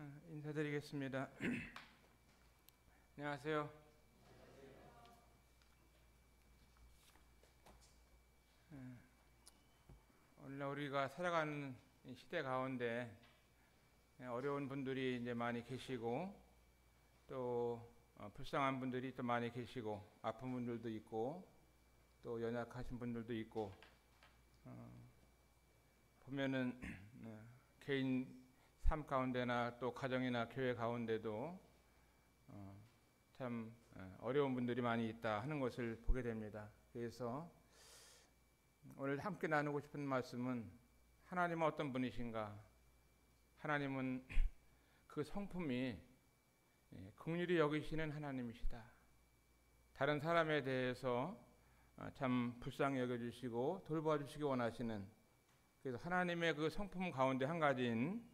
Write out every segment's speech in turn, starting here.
인사드리겠습니다. 안녕하세요. 오늘날 우리가 살아가는 이 시대 가운데 어려운 분들이 이제 많이 계시고 또 불쌍한 분들이 또 많이 계시고 아픈 분들도 있고 또 연약하신 분들도 있고 보면은 개인 삶 가운데나 또 가정이나 교회 가운데도 참 어려운 분들이 많이 있다 하는 것을 보게 됩니다. 그래서 오늘 함께 나누고 싶은 말씀은 하나님은 어떤 분이신가? 하나님은 그 성품이 긍휼히 여기시는 하나님이시다. 다른 사람에 대해서 참 불쌍히 여겨주시고 돌봐주시기 원하시는, 그래서 하나님의 그 성품 가운데 한 가지인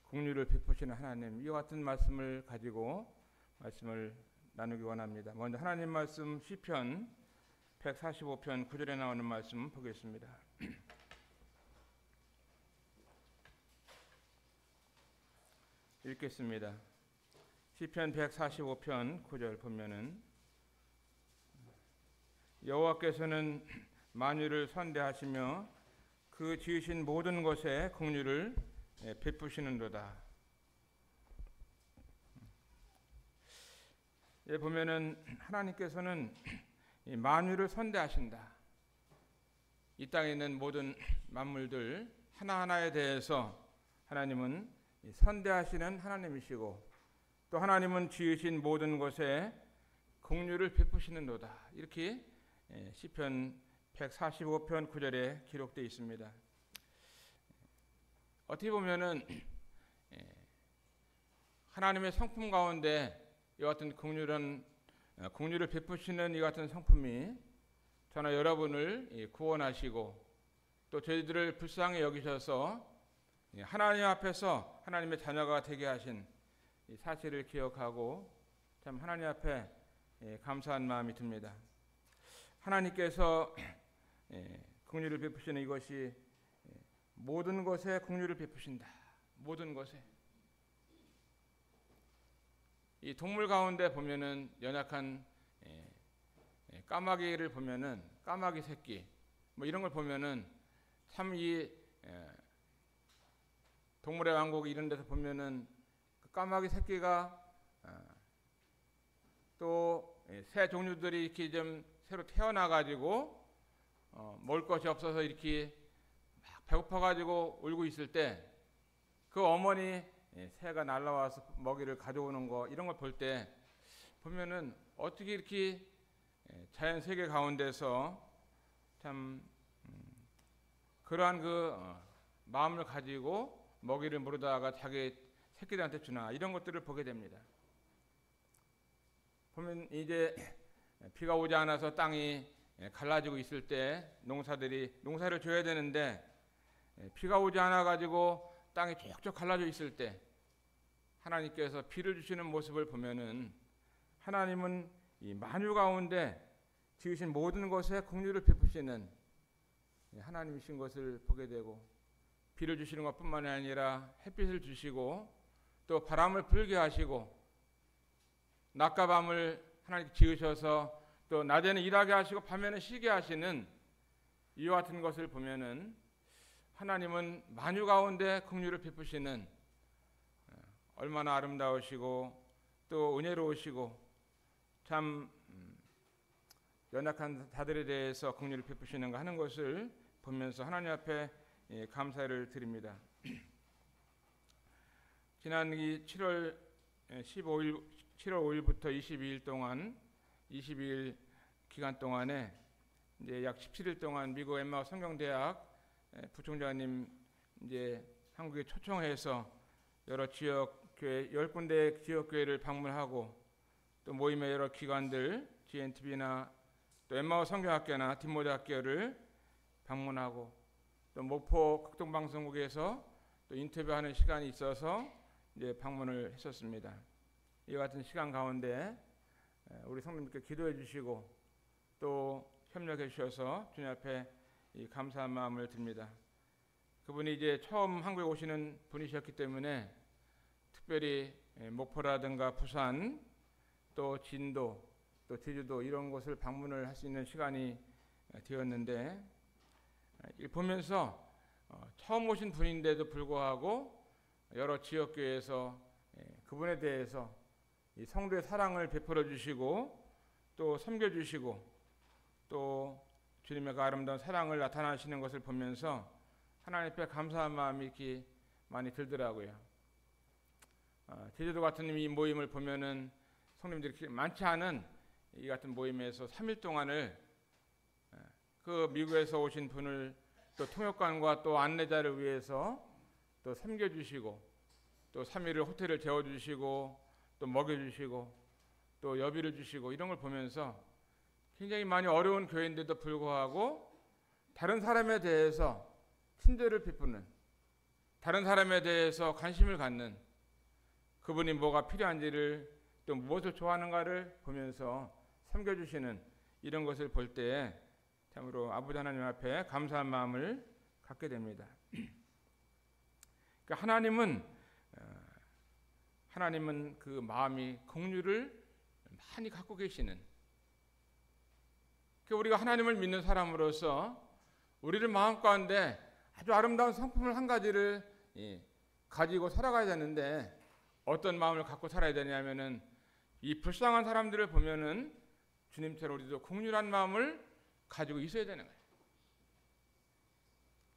긍휼을 베푸시는 하나님, 이와 같은 말씀을 가지고 말씀을 나누기 원합니다. 먼저 하나님 말씀 시편 145편 9절에 나오는 말씀 보겠습니다. 읽겠습니다. 시편 145편 9절 보면은 여호와께서는 만유를 선대하시며 그 지으신 모든 것에 긍휼을 베푸시는도다. 보면은 하나님께서는 만유를 선대하신다. 이 땅에 있는 모든 만물들 하나하나에 대해서 하나님은 선대하시는 하나님이시고 또 하나님은 지으신 모든 것에 긍휼을 베푸시는도다. 이렇게 시편 145편 9절에 기록되어 있습니다. 어떻게 보면은 하나님의 성품 가운데 이 같은 긍휼을 베푸시는 이 같은 성품이 저나 여러분을 구원하시고 또 저희들을 불쌍히 여기셔서 하나님 앞에서 하나님의 자녀가 되게 하신 이 사실을 기억하고 참 하나님 앞에 감사한 마음이 듭니다. 하나님께서 긍휼을 베푸시는 이것이 모든 것에 긍휼을 베푸신다. 모든 것에. 이 동물 가운데 보면은 연약한 까마귀를 보면은 까마귀 새끼 뭐 이런 걸 보면은 참 이 동물의 왕국 이런 데서 보면은 그 까마귀 새끼가 또 새 종류들이 이렇게 좀 새로 태어나 가지고 먹을 것이 없어서 이렇게 막 배고파 가지고 울고 있을 때 그 어머니 새가 날라와서 먹이를 가져오는 거 이런 걸 볼 때 보면은 어떻게 이렇게 자연 세계 가운데서 참 그러한 그 마음을 가지고 먹이를 물어다가 자기 새끼들한테 주나 이런 것들을 보게 됩니다. 보면 이제 비가 오지 않아서 땅이 갈라지고 있을 때 농사를 줘야 되는데 비가 오지 않아 가지고 땅이 쭉 갈라져 있을 때 하나님께서 비를 주시는 모습을 보면은 하나님은 이 만유 가운데 지으신 모든 것에 긍휼을 베푸시는 하나님이신 것을 보게 되고 비를 주시는 것뿐만 아니라 햇빛을 주시고 또 바람을 불게 하시고 낮과 밤을 하나님께 지으셔서 또 낮에는 일하게 하시고 밤에는 쉬게 하시는 이와 같은 것을 보면은 하나님은 만유 가운데 긍휼을 베푸시는 얼마나 아름다우시고 또 은혜로우시고 참 연약한 자들에 대해서 긍휼을 베푸시는가 하는 것을 보면서 하나님 앞에 감사를 드립니다. 지난 7월 5일부터 22일 동안 22일 기간 동안에 이제 약 17일 동안 미국 엠마우스 성경대학 부총장님 이제 한국에 초청해서 여러 지역 교회 10군데 지역 교회를 방문하고 또 모임의 여러 기관들 GNTV나 또 엠마우스 성경학교나 디모데 학교를 방문하고 또 목포 극동방송국에서 또 인터뷰하는 시간이 있어서 이제 방문을 했었습니다. 이와 같은 시간 가운데 우리 성도님께 기도해 주시고 또 협력해 주셔서 주님 앞에 이 감사한 마음을 듭니다. 그분이 이제 처음 한국에 오시는 분이셨기 때문에 특별히 목포라든가 부산, 또 진도, 또 제주도 이런 곳을 방문을 할 수 있는 시간이 되었는데, 보면서 처음 오신 분인데도 불구하고 여러 지역교회에서 그분에 대해서 이 성도의 사랑을 베풀어 주시고 또 섬겨 주시고 또 주님의 그 아름다운 사랑을 나타나시는 것을 보면서 하나님 앞에 감사한 마음이 이렇게 많이 들더라고요. 제주도 같은 이 모임을 보면은 성도님들이 많지 않은 이 같은 모임에서 3일 동안을 그 미국에서 오신 분을 또 통역관과 또 안내자를 위해서 또 섬겨주시고 또 3일을 호텔을 재워주시고 또 먹여주시고 또 여비를 주시고 이런 걸 보면서 굉장히 많이 어려운 교회인데도 불구하고 다른 사람에 대해서 친절을 베푸는, 다른 사람에 대해서 관심을 갖는, 그분이 뭐가 필요한지를 또 무엇을 좋아하는가를 보면서 섬겨주시는 이런 것을 볼 때 참으로 아버지 하나님 앞에 감사한 마음을 갖게 됩니다. 그러니까 하나님은 그 마음이 긍휼을 많이 갖고 계시는, 그러니까 우리가 하나님을 믿는 사람으로서 우리를 마음 가운데 아주 아름다운 성품을 한 가지를 가지고 살아가야 되는데, 어떤 마음을 갖고 살아야 되냐면은 이 불쌍한 사람들을 보면은 주님처럼 우리도 긍휼한 마음을 가지고 있어야 되는 거예요.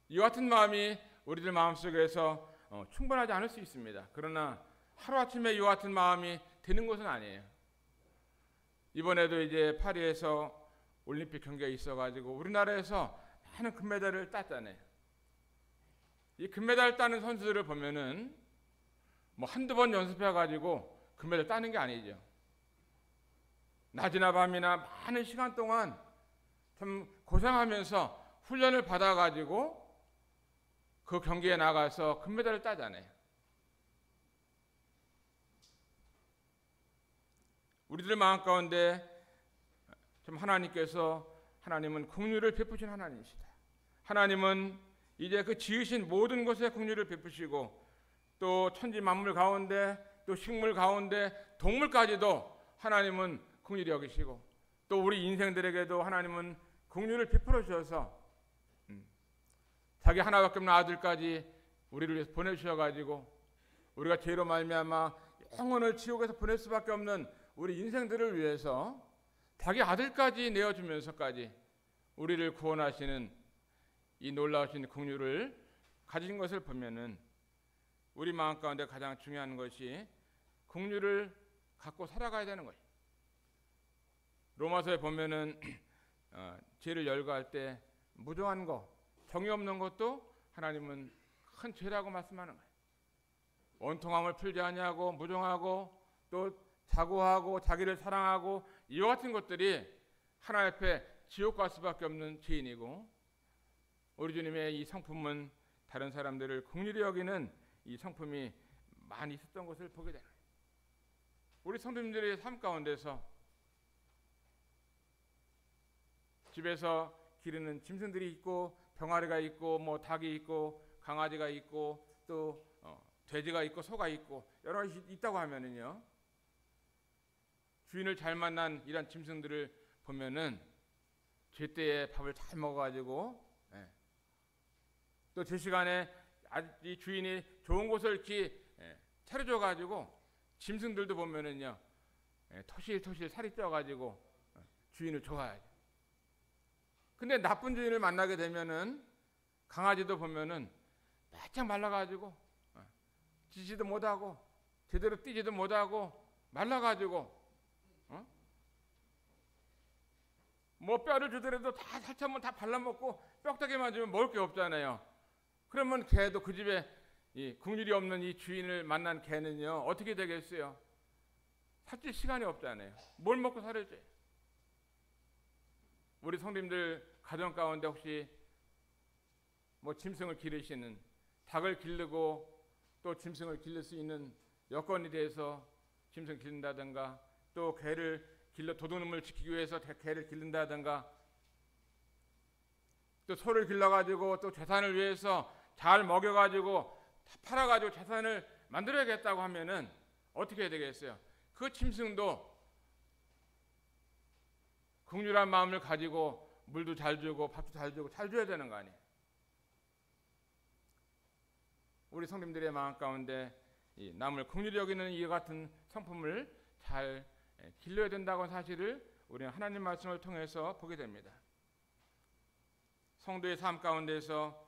이 같은 마음이 우리들 마음속에서 충분하지 않을 수 있습니다. 그러나 하루아침에 이 같은 마음이 되는 것은 아니에요. 이번에도 이제 파리에서 올림픽 경기가 있어가지고 우리나라에서 많은 금메달을 땄잖아요. 이 금메달 따는 선수들을 보면은 뭐 한두 번 연습해가지고 금메달 따는 게 아니죠. 낮이나 밤이나 많은 시간 동안 참 고생하면서 훈련을 받아가지고 그 경기에 나가서 금메달을 따잖아요. 우리들 마음 가운데 좀 하나님은 긍휼을 베푸신 하나님이시다. 하나님은 이제 그 지으신 모든 것에 긍휼을 베푸시고 또 천지 만물 가운데 또 식물 가운데 동물까지도 하나님은 긍휼히 여기시고 또 우리 인생들에게도 하나님은 긍휼을 베풀어 주셔서 자기 하나밖에 없는 아들까지 우리를 위해서 보내주셔가지고 우리가 죄로 말미암아 영혼을 지옥에서 보낼 수밖에 없는 우리 인생들을 위해서 자기 아들까지 내어주면서까지 우리를 구원하시는 이 놀라우신 긍휼을 가진 것을 보면은 우리 마음 가운데 가장 중요한 것이 긍휼을 갖고 살아가야 되는 거예요. 로마서에 보면은 죄를 열거할 때 무정한 것, 정의 없는 것도 하나님은 큰 죄라고 말씀하는 거예요. 원통함을 풀지 아니하고 무정하고 또 자고하고 자기를 사랑하고 이와 같은 것들이 하나님 앞에 지옥 갈 수밖에 없는 죄인이고, 우리 주님의 이 성품은 다른 사람들을 긍휼히 여기는 이 성품이 많이 있었던 것을 보게 되는 거예요. 우리 성도님들의 삶 가운데서 집에서 기르는 짐승들이 있고 병아리가 있고 뭐 닭이 있고 강아지가 있고 또 돼지가 있고 소가 있고 여러 가지 있다고 하면은요, 주인을 잘 만난 이런 짐승들을 보면은 제때에 밥을 잘 먹어가지고 또 제 시간에 이 주인이 좋은 곳을 이렇게 차려줘가지고 짐승들도 보면은요 토실토실 살이 쪄가지고 주인을 좋아하죠. 근데 나쁜 주인을 만나게 되면은 강아지도 보면은 바짝 말라가지고 짖지도 못하고 제대로 뛰지도 못하고 말라가지고 뭐 뼈를 주더라도 다 살처면 다 발라먹고 뼈다귀만 주면 먹을 게 없잖아요. 그러면 개도 그 집에 이 긍휼이 없는 이 주인을 만난 개는요 어떻게 되겠어요? 살찔 시간이 없잖아요. 뭘 먹고 살을지. 우리 성도님들 가정 가운데 혹시 뭐 짐승을 기르시는, 닭을 기르고 또 짐승을 기를 수 있는 여건이 돼서 짐승 기른다든가 또 개를 길러 도둑놈을 지키기 위해서 개를 기른다든가 또 소를 길러가지고 또 재산을 위해서 잘 먹여가지고 다 팔아가지고 재산을 만들어야겠다고 하면은 어떻게 해야 되겠어요? 그 짐승도 긍휼한 마음을 가지고 물도 잘 주고 밥도 잘 주고 잘 줘야 되는 거 아니에요? 우리 성님들의 마음 가운데 이 남을 긍휼히 여기는 이 같은 성품을 잘 길러야 된다고 하는 사실을 우리는 하나님 말씀을 통해서 보게 됩니다. 성도의 삶 가운데서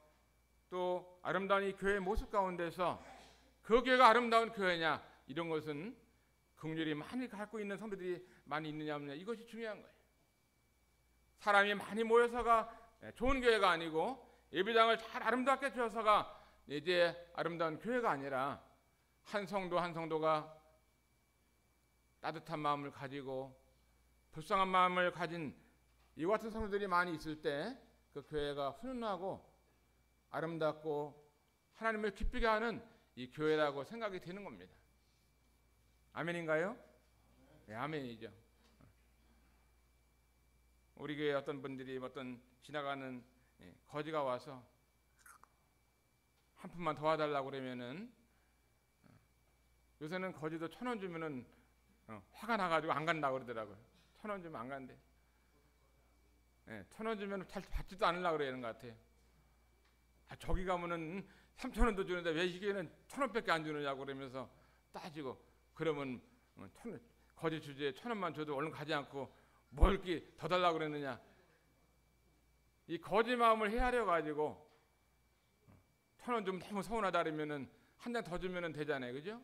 또 아름다운 이 교회의 모습 가운데서 그 교회가 아름다운 교회냐, 이런 것은 긍휼이 많이 갖고 있는 성도들이 많이 있느냐 없느냐, 이것이 중요한 거예요. 사람이 많이 모여서가 좋은 교회가 아니고 예배당을 잘 아름답게 지어서가 이제 아름다운 교회가 아니라 한 성도 한 성도가 따뜻한 마음을 가지고 불쌍한 마음을 가진 이 같은 성도들이 많이 있을 때 그 교회가 훈훈하고 아름답고 하나님을 기쁘게 하는 이 교회라고 생각이 되는 겁니다. 아멘인가요? 네, 아멘이죠. 우리 교회 어떤 분들이 어떤 지나가는 거지가 와서 한 푼만 더 와달라고 그러면은, 요새는 거지도 1,000원 주면은 화가 나가지고 안 간다고 그러더라고요. 1,000원 주면 안 간대. 1,000원 주면 잘 받지도 않으려고 그러는 것 같아요. 저기 가면은 3,000원도 주는데 왜 이게는 1,000원밖에 안 주느냐고 그러면서 따지고, 그러면 거지 주제에 1,000원만 줘도 얼른 가지 않고 뭘 이렇게 더 달라고 그러느냐. 이 거지 마음을 헤아려 가지고 1,000원 좀 너무 서운하다 그러면은 한 장 더 주면은 되잖아요, 그죠?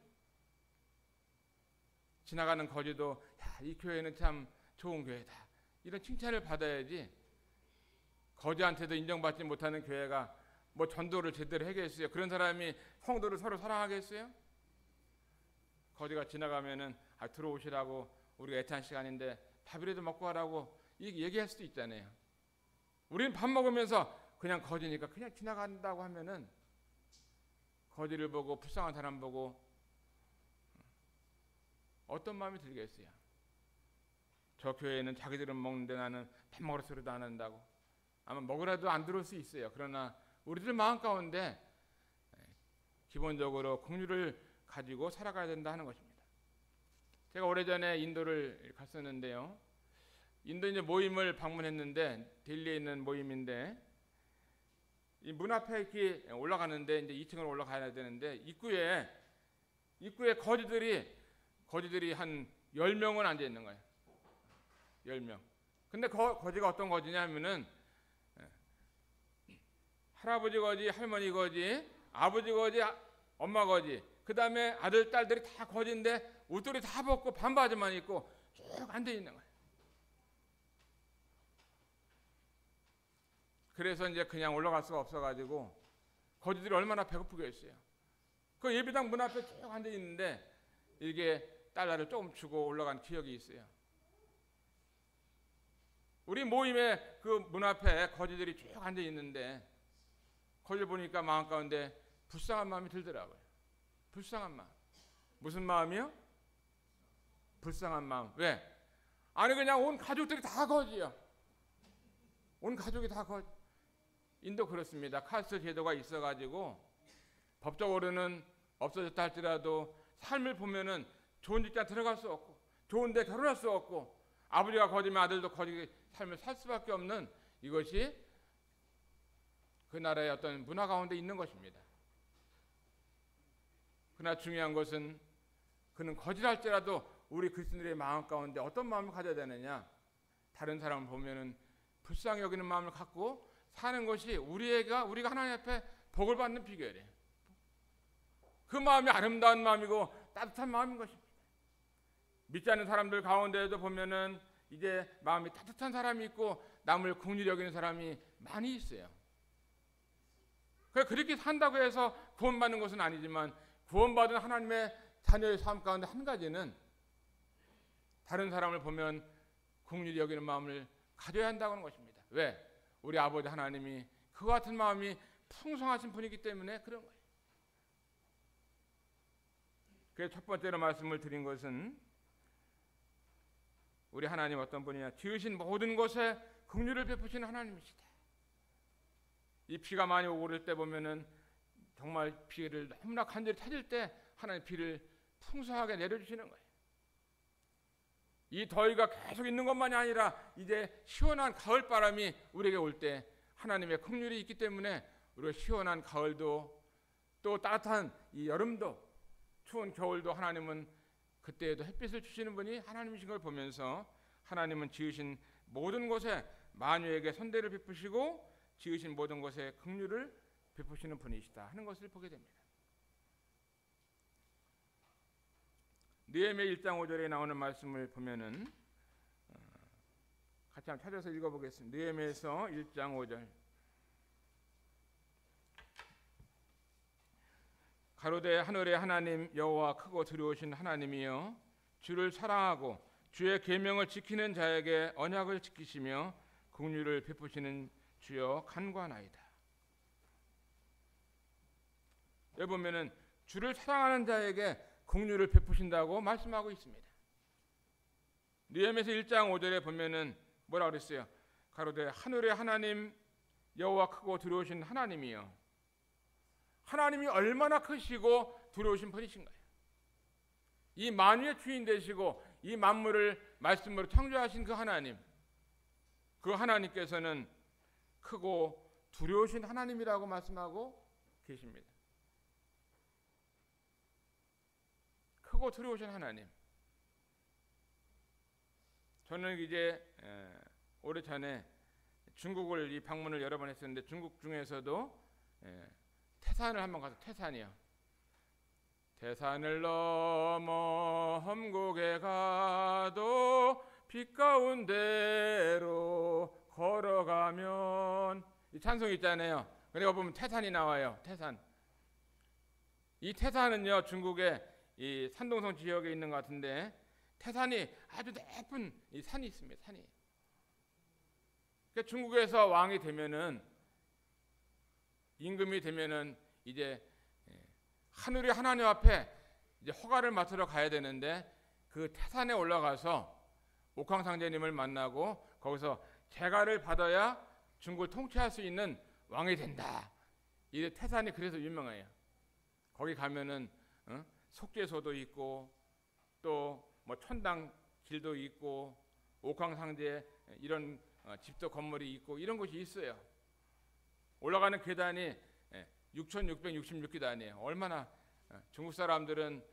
지나가는 거지도 야, 이 교회는 참 좋은 교회다, 이런 칭찬을 받아야지. 거지한테도 인정받지 못하는 교회가 뭐 전도를 제대로 하겠어요? 그런 사람이 성도를 서로 사랑하겠어요? 거지가 지나가면은 들어오시라고, 우리가 애찬 시간인데 밥이라도 먹고 가라고 얘기할 수도 있잖아요. 우리는 밥 먹으면서 그냥 거지니까 그냥 지나간다고 하면은 거지를 보고 불쌍한 사람 보고 어떤 마음이 들겠어요? 저 교회는 자기들은 먹는데 나는 밥 먹으러 소리도 안 한다고. 아마 먹으라도 안 들어올 수 있어요. 그러나 우리들 마음 가운데 기본적으로 긍휼을 가지고 살아가야 된다 하는 것입니다. 제가 오래전에 인도를 갔었는데요. 인도 이제 모임을 방문했는데, 델리에 있는 모임인데, 이 문 앞에 이렇게 올라가는데 이제 2층으로 올라가야 되는데 입구에 거지들이 한 10명은 앉아 있는 거예요. 10명. 근데 거지가 어떤 거지냐면은 할아버지 거지, 할머니 거지, 아버지 거지, 엄마 거지, 그 다음에 아들, 딸들이 다 거지인데 옷들이 다 벗고 반바지만 입고 쭉 앉아 있는 거예요. 그래서 이제 그냥 올라갈 수가 없어가지고 거지들이 얼마나 배고프겠어요. 그 예배당 문 앞에 쭉 앉아 있는데 이게 달러를 조금 주고 올라간 기억이 있어요. 우리 모임에 그 문 앞에 거지들이 쭉 앉아 있는데 거기 보니까 마음 가운데 불쌍한 마음이 들더라고요. 불쌍한 마음. 무슨 마음이요? 불쌍한 마음. 왜? 아니 그냥 온 가족들이 다 거지요. 온 가족이 다 거지. 인도 그렇습니다. 카스트 제도가 있어가지고 법적으로는 없어졌다 할지라도 삶을 보면은 좋은 직장 들어갈 수 없고 좋은 데 결혼할 수 없고 아버지가 거지면 아들도 거지 삶을 살 수밖에 없는, 이것이 그 나라의 어떤 문화 가운데 있는 것입니다. 그러나 중요한 것은 그는 거지랄지라도 우리 그리스도인들의 마음 가운데 어떤 마음을 가져야 되느냐. 다른 사람을 보면은 불쌍히 여기는 마음을 갖고 사는 것이 우리가 하나님 앞에 복을 받는 비결이에요. 그 마음이 아름다운 마음이고 따뜻한 마음인 것입니다. 믿지 않는 사람들 가운데에도 보면은 이제 마음이 따뜻한 사람이 있고 남을 긍휼히 여기는 사람이 많이 있어요. 그렇게 산다고 해서 구원받는 것은 아니지만 구원받은 하나님의 자녀의 삶 가운데 한 가지는 다른 사람을 보면 긍휼히 여기는 마음을 가져야 한다는 것입니다. 왜? 우리 아버지 하나님이 그 같은 마음이 풍성하신 분이기 때문에 그런 거예요. 그래서 첫 번째로 말씀을 드린 것은 우리 하나님 어떤 분이냐, 지으신 모든 것에 긍휼을 베푸시는 하나님이시다. 이 비가 많이 오고 그럴 때 보면은 정말 비를 너무나 간절히 찾을 때 하나님 비를 풍성하게 내려주시는 거예요. 이 더위가 계속 있는 것만이 아니라 이제 시원한 가을바람이 우리에게 올 때 하나님의 긍휼이 있기 때문에 우리가 시원한 가을도 또 따뜻한 이 여름도 추운 겨울도 하나님은 그때에도 햇빛을 주시는 분이 하나님이신 걸 보면서 하나님은 지으신 모든 곳에 만유에게 선대를 베푸시고 지으신 모든 곳에 긍휼을 베푸시는 분이시다 하는 것을 보게 됩니다. 느헤미야 1장 5절에 나오는 말씀을 보면은 같이 한번 찾아서 읽어보겠습니다. 느헤미야서 1장 5절. 가로되 하늘의 하나님 여호와 크고 두려우신 하나님이여 주를 사랑하고 주의 계명을 지키는 자에게 언약을 지키시며 긍휼을 베푸시는 주여 간구하나이다. 여기 보면은 주를 사랑하는 자에게 긍휼을 베푸신다고 말씀하고 있습니다. 느헤미야서 1장 5절에 보면은 뭐라 그랬어요? 가로되 하늘의 하나님 여호와 크고 두려우신 하나님이여. 하나님이 얼마나 크시고 두려우신 분이신가요? 이 만유의 주인 되시고 이 만물을 말씀으로 창조하신 그 하나님, 그 하나님께서는 크고 두려우신 하나님이라고 말씀하고 계십니다. 크고 두려우신 하나님. 저는 이제 오래 전에 중국을 이 방문을 여러 번 했었는데 중국 중에서도 태산을 한번 가서 태산이요. 태산을 넘어 험곡에 가도 빛 가운데로 걸어가면 이 찬송 있잖아요. 그러니까 보면 태산이 나와요. 태산. 이 태산은요 중국의 이 산동성 지역에 있는 것 같은데 태산이 아주 높은 이 산이 있습니다. 산이. 그러니까 중국에서 왕이 되면은 임금이 되면은 이제 하늘의 하나님 앞에 이제 허가를 맡으러 가야 되는데 그 태산에 올라가서 옥황상제님을 만나고 거기서 재가를 받아야 중국을 통치할 수 있는 왕이 된다. 이 태산이 그래서 유명해요. 거기 가면은 속죄소도 있고 또 뭐 천당 길도 있고 옥황상제 이런 집도 건물이 있고 이런 곳이 있어요. 올라가는 계단이 6,666계단이에요. 얼마나 중국 사람들은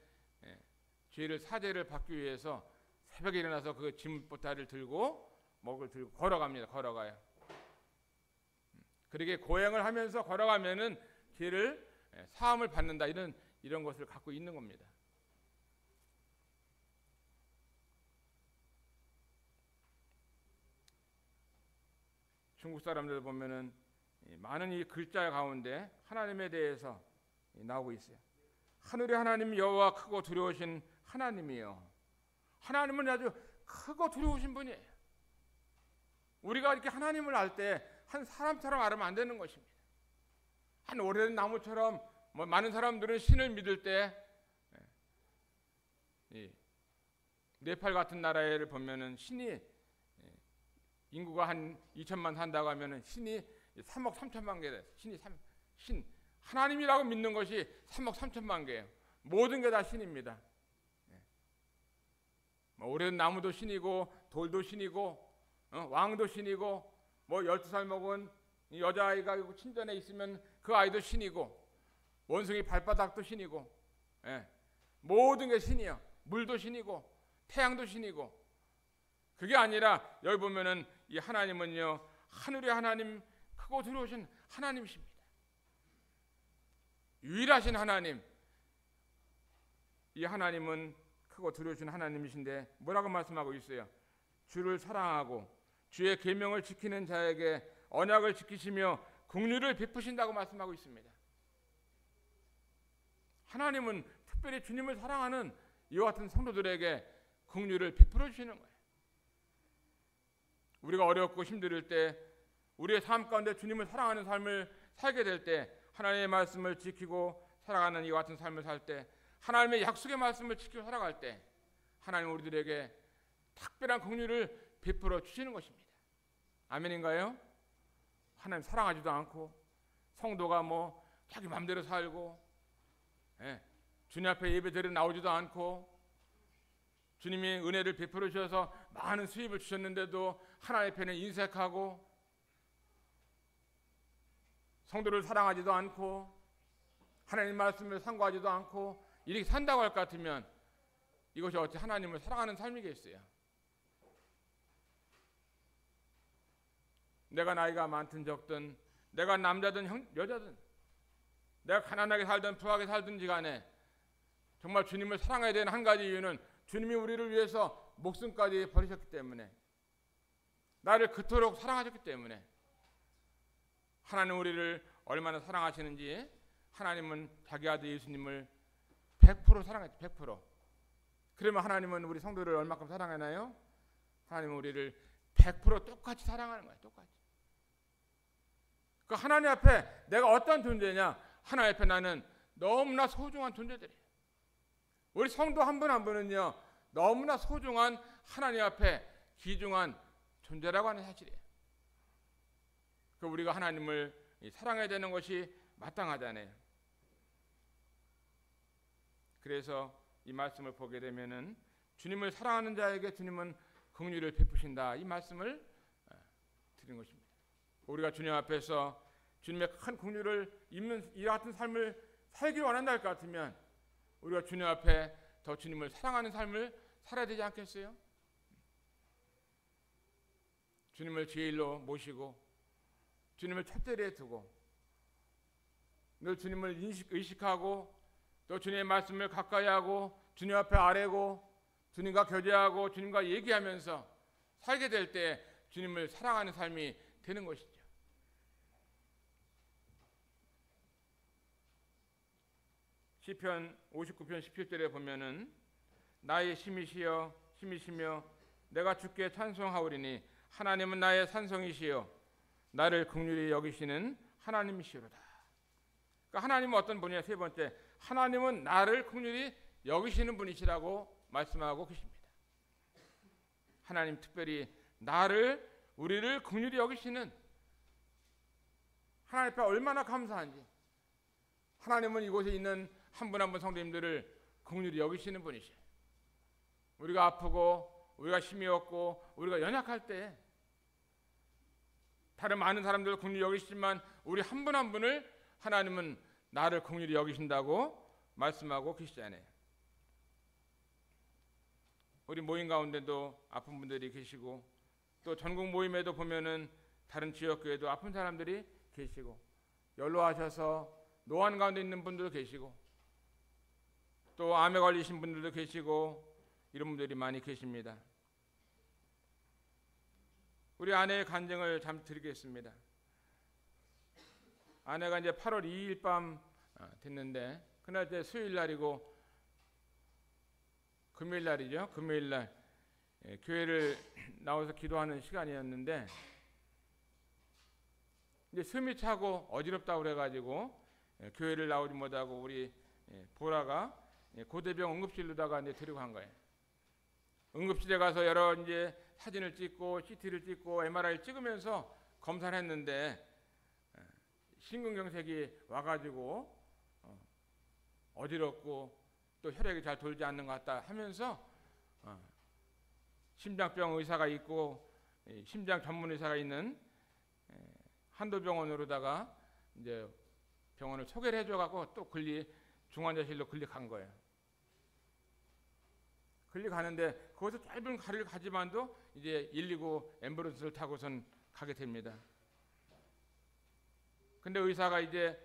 죄를 사죄를 받기 위해서 새벽에 일어나서 그 짐보따리를 들고 먹을 들고 걸어갑니다. 걸어가요. 그렇게 고행을 하면서 걸어가면은 죄를 사함을 받는다 이런 것을 갖고 있는 겁니다. 중국 사람들 보면은 많은 이 글자 가운데 하나님에 대해서 나오고 있어요. 하늘의 하나님 여호와 크고 두려우신 하나님이요. 하나님은 아주 크고 두려우신 분이에요. 우리가 이렇게 하나님을 알 때 한 사람처럼 알면 안 되는 것입니다. 한 오래된 나무처럼 뭐 많은 사람들은 신을 믿을 때 네팔 같은 나라를 보면은 신이 인구가 한 2천만 산다고 하면은 신이 3억 3천만 개 돼요. 신 하나님이라고 믿는 것이 3억 3천만 개예요. 모든 게 다 신입니다. 뭐 오래된 나무도 신이고 돌도 신이고 왕도 신이고 뭐 12살 먹은 여자아이가 친전에 있으면 그 아이도 신이고 원숭이 발바닥도 신이고 모든 게 신이요. 물도 신이고 태양도 신이고 그게 아니라 여기 보면은 이 하나님은요 하늘의 하나님 크고 두려우신 하나님이십니다. 유일하신 하나님. 이 하나님은 크고 두려우신 하나님이신데 뭐라고 말씀하고 있어요? 주를 사랑하고 주의 계명을 지키는 자에게 언약을 지키시며 긍휼을 베푸신다고 말씀하고 있습니다. 하나님은 특별히 주님을 사랑하는 이와 같은 성도들에게 긍휼을 베풀어 주시는 거예요. 우리가 어렵고 힘들 때 우리의 삶 가운데 주님을 사랑하는 삶을 살게 될 때 하나님의 말씀을 지키고 살아가는 이와 같은 삶을 살 때 하나님의 약속의 말씀을 지키고 살아갈 때 하나님 우리들에게 특별한 긍휼을 베풀어 주시는 것입니다. 아멘인가요? 하나님 사랑하지도 않고 성도가 뭐 자기 마음대로 살고 주님 앞에 예배드려 나오지도 않고 주님이 은혜를 베풀어 주셔서 많은 수입을 주셨는데도 하나님 앞에는 인색하고 성도를 사랑하지도 않고 하나님 말씀을 상고하지도 않고 이렇게 산다고 할 것 같으면 이것이 어찌 하나님을 사랑하는 삶이겠어요? 내가 나이가 많든 적든, 내가 남자든 여자든, 내가 가난하게 살든 부하게 살든지 간에 정말 주님을 사랑해야 되는 한 가지 이유는 주님이 우리를 위해서 목숨까지 버리셨기 때문에, 나를 그토록 사랑하셨기 때문에, 하나님 우리를 얼마나 사랑하시는지 하나님은 자기 아들 예수님을 100% 사랑했죠. 100%. 그러면 하나님은 우리 성도를 얼마큼 사랑하나요? 하나님은 우리를 100% 똑같이 사랑하는 거예요. 똑같이. 그 하나님 앞에 내가 어떤 존재냐? 하나님 앞에 나는 너무나 소중한 존재들이에요. 우리 성도 한 분 한 분은요, 너무나 소중한 하나님 앞에 귀중한 존재라고 하는 사실이에요. 그 우리가 하나님을 사랑해야 되는 것이 마땅하잖아요. 그래서 이 말씀을 보게 되면은 주님을 사랑하는 자에게 주님은 긍휼을 베푸신다, 이 말씀을 드린 것입니다. 우리가 주님 앞에서 주님의 큰 긍휼을 입는 이 같은 삶을 살기 원한다 할 것 같으면 우리가 주님 앞에 더 주님을 사랑하는 삶을 살아야 되지 않겠어요? 주님을 제일로 모시고 주님을 첫자리에 두고 늘 주님을 의식하고 또 주님의 말씀을 가까이 하고 주님 앞에 아뢰고 주님과 교제하고 주님과 얘기하면서 살게 될 때 주님을 사랑하는 삶이 되는 것이죠. 시편 59편 17절에 보면은 나의 힘이시여 힘이시며 내가 주께 찬송하오리니 하나님은 나의 산성이시여 나를 긍휼히 여기시는 하나님이시로다. 그러니까 하나님은 어떤 분이냐? 세 번째, 하나님은 나를 긍휼히 여기시는 분이시라고 말씀하고 계십니다. 하나님 특별히 우리를 긍휼히 여기시는, 하나님 앞에 얼마나 감사한지, 하나님은 이곳에 있는 한 분 한 분 성도님들을 긍휼히 여기시는 분이시에요. 우리가 아프고 우리가 힘이 없고 우리가 연약할 때 다른 많은 사람들을 긍휼히 여기시지만 우리 한 분 한 분을 하나님은 나를 긍휼히 여기신다고 말씀하고 계시잖아요. 우리 모임 가운데도 아픈 분들이 계시고 또 전국 모임에도 보면은 다른 지역교회도 아픈 사람들이 계시고 연로하셔서 노안 가운데 있는 분들도 계시고 또 암에 걸리신 분들도 계시고 이런 분들이 많이 계십니다. 우리 아내의 간증을 잠시 드리겠습니다. 아내가 이제 8월 2일 밤 됐는데 그날 이제 수요일 날이고 금요일 날이죠. 금요일 날 교회를 나와서 기도하는 시간이었는데 이제 숨이 차고 어지럽다고 그래가지고 교회를 나오지 못하고 우리 보라가 고대병 응급실로다가 이제 데리고 간 거예요. 응급실에 가서 여러 이제 사진을 찍고 CT를 찍고 MRI를 찍으면서 검사를 했는데 심근경색이 와가지고 어지럽고 또 혈액이 잘 돌지 않는 것 같다 하면서 심장병 의사가 있고 심장 전문 의사가 있는 한도병원으로다가 이제 병원을 소개를 해줘갖고 또 중환자실로 간 거예요. 가는데 거기서 짧은 거리를 가지만도 이제 119 앰뷸런스를 타고선 가게 됩니다. 근데 의사가 이제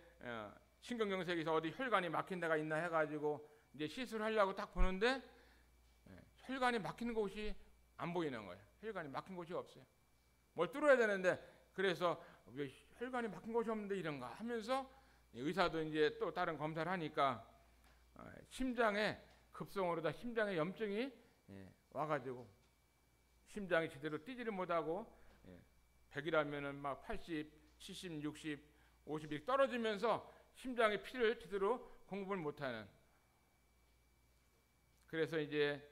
심근경색에서 어디 혈관이 막힌 데가 있나 해가지고 이제 시술하려고 딱 보는데 혈관이 막히는 곳이 안 보이는 거예요. 혈관이 막힌 곳이 없어요. 뭘 뚫어야 되는데 그래서 왜 혈관이 막힌 곳이 없는데 이런가 하면서 의사도 이제 또 다른 검사를 하니까 심장에 급성으로다 심장에 염증이 와가지고 심장이 제대로 뛰지를 못하고 100이라면은 막 80, 70, 60, 50이 떨어지면서 심장의 피를 제대로 공급을 못하는. 그래서 이제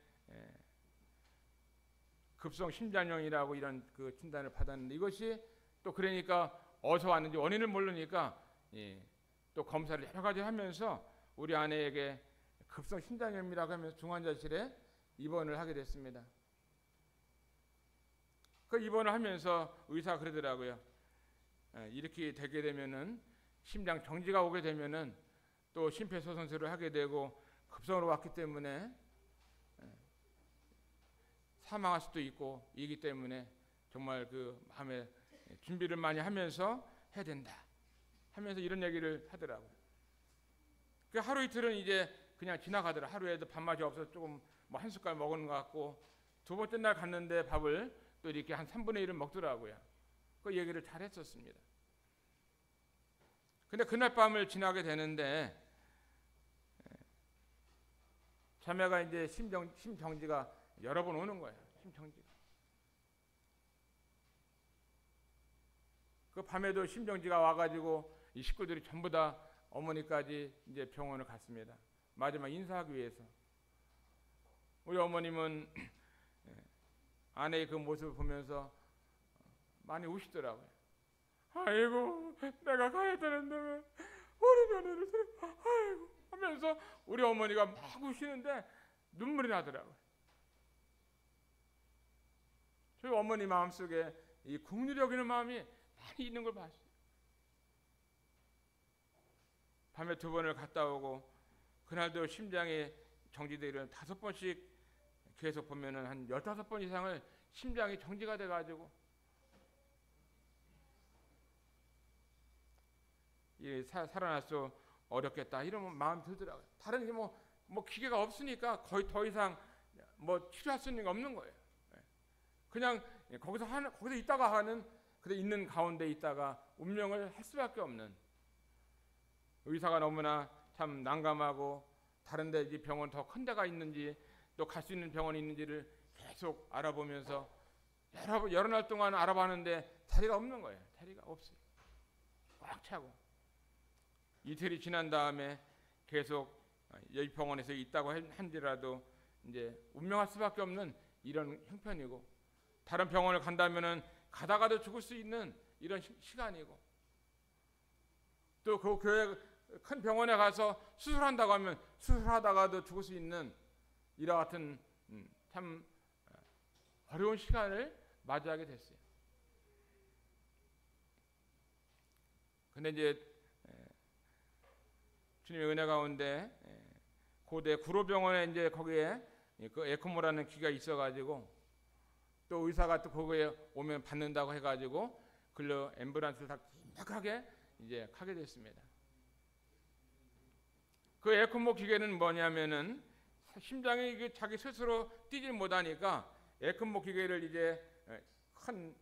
급성 심장염이라고 이런 그 진단을 받았는데 이것이 또 그러니까 어디서 왔는지 원인을 모르니까 또 검사를 여러 가지 하면서 우리 아내에게 급성 심장염이라고 하면서 중환자실에 입원을 하게 됐습니다. 그 입원을 하면서 의사가 그러더라고요. 이렇게 되게 되면은 심장 정지가 오게 되면은 또 심폐소생술을 하게 되고 급성으로 왔기 때문에 사망할 수도 있고 이기 때문에 정말 그 마음에 준비를 많이 하면서 해야 된다 하면서 이런 얘기를 하더라고요. 그 하루 이틀은 이제 그냥 지나가더라. 하루에도 밥맛이 없어서 조금 뭐 한 숟갈 먹은 것 같고 두 번째 날 갔는데 밥을 또 이렇게 한 3분의 1을 먹더라고요. 그 얘기를 잘 했었습니다. 근데 그날 밤을 지나게 되는데 자매가 이제 심정지가 여러 번 오는 거예요. 심정지가. 그 밤에도 심정지가 와가지고 이 식구들이 전부 다 어머니까지 이제 병원을 갔습니다. 마지막 인사하기 위해서. 우리 어머님은 아내의 그 모습을 보면서 많이 우시더라고요. 아이고, 내가 가야 되는데 왜 우리 며느리를 아이고 하면서 우리 어머니가 막 우시는데 눈물이 나더라고요. 저희 어머니 마음속에 이 국률이 있는 마음이 많이 있는 걸 봤어요. 밤에 2번을 갔다 오고 그날도 심장이 정지되기를 5번씩 계속 보면은 한 15번 이상을 심장이 정지가 돼가지고 살아날 수 어렵겠다 이런 마음이 들더라고요. 다른 게 뭐 기계가 없으니까 거의 더 이상 뭐 치료할 수 있는 게 없는 거예요. 그냥 거기서 있다가 하는 그래 있는 가운데 있다가 운명을 할 수밖에 없는 의사가 너무나 참 난감하고 다른데 이 병원 더 큰 데가 있는지 또 갈 수 있는 병원이 있는지를 계속 알아보면서 여러 날 동안 알아봤는데 자리가 없는 거예요. 자리가 없어요. 꽉 차고 이틀이 지난 다음에 계속 여기 병원에서 있다고 한지라도 이제 운명할 수밖에 없는 이런 형편이고 다른 병원을 간다면은 가다가도 죽을 수 있는 이런 시간이고 또 그 교회 큰 병원에 가서 수술한다고 하면 수술하다가도 죽을 수 있는 이와 같은 참 어려운 시간을 맞이하게 됐어요. 근데 이제 주님의 은혜 가운데 고대 구로병원에 이제 거기에 그 에크모라는 기가 있어가지고 또 의사가 또 거기에 오면 받는다고 해가지고 글로 앰뷸런스를 다 긴박하게 이제 가게 됐습니다. 그 에크모 기계는 뭐냐면은 심장이 자기 스스로 뛰지 못하니까 에크모 기계를 이제 큰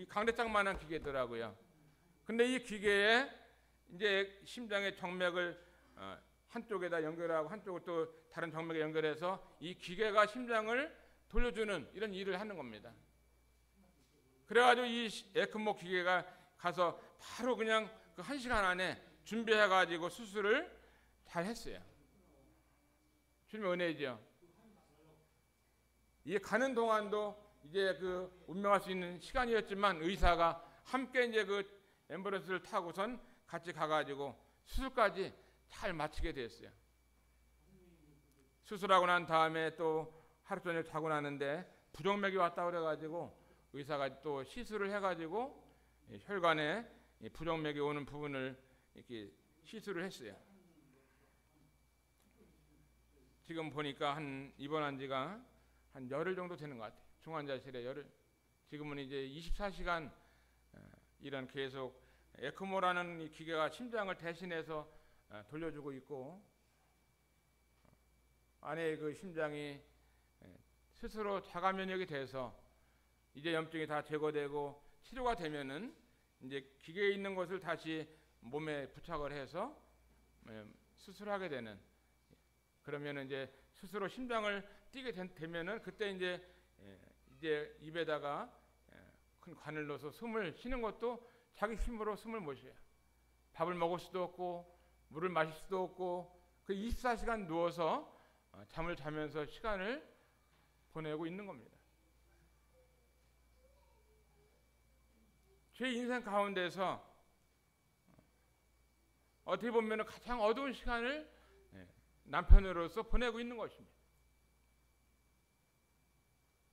강대장만한 기계더라고요. 근데 이 기계에 이제 심장의 정맥을 한쪽에다 연결하고 한쪽을 또 다른 정맥에 연결해서 이 기계가 심장을 돌려주는 이런 일을 하는 겁니다. 그래가지고 이 에크모 기계가 가서 바로 그냥 그 1시간 안에 준비해가지고 수술을 잘 했어요. 주님의 은혜죠. 이 가는 동안도 이제 그 운명할 수 있는 시간이었지만 의사가 함께 이제 그 앰뷸런스를 타고선 같이 가가지고 수술까지 잘 마치게 됐어요. 수술하고 난 다음에 또 하루 종일 자고 나는데 부정맥이 왔다 그래가지고 의사가 또 시술을 해가지고 혈관에 부정맥이 오는 부분을 이렇게 시술을 했어요. 지금 보니까 한 입원한 지가 한 열흘 정도 되는 것 같아요. 중환자실에 열흘. 지금은 이제 24시간 이런 계속 에크모라는 이 기계가 심장을 대신해서 돌려주고 있고 안에 그 심장이 스스로 자가 면역이 돼서 이제 염증이 다 제거되고 치료가 되면은 이제 기계에 있는 것을 다시 몸에 부착을 해서 수술하게 되는 그러면은 이제 스스로 심장을 뛰게 되면은 그때 이제 입에다가 큰 관을 넣어서 숨을 쉬는 것도 자기 힘으로 숨을 못 쉬어요. 밥을 먹을 수도 없고 물을 마실 수도 없고 그 24시간 누워서 잠을 자면서 시간을 보내고 있는 겁니다. 제 인생 가운데서 어떻게 보면 가장 어두운 시간을 남편으로서 보내고 있는 것입니다.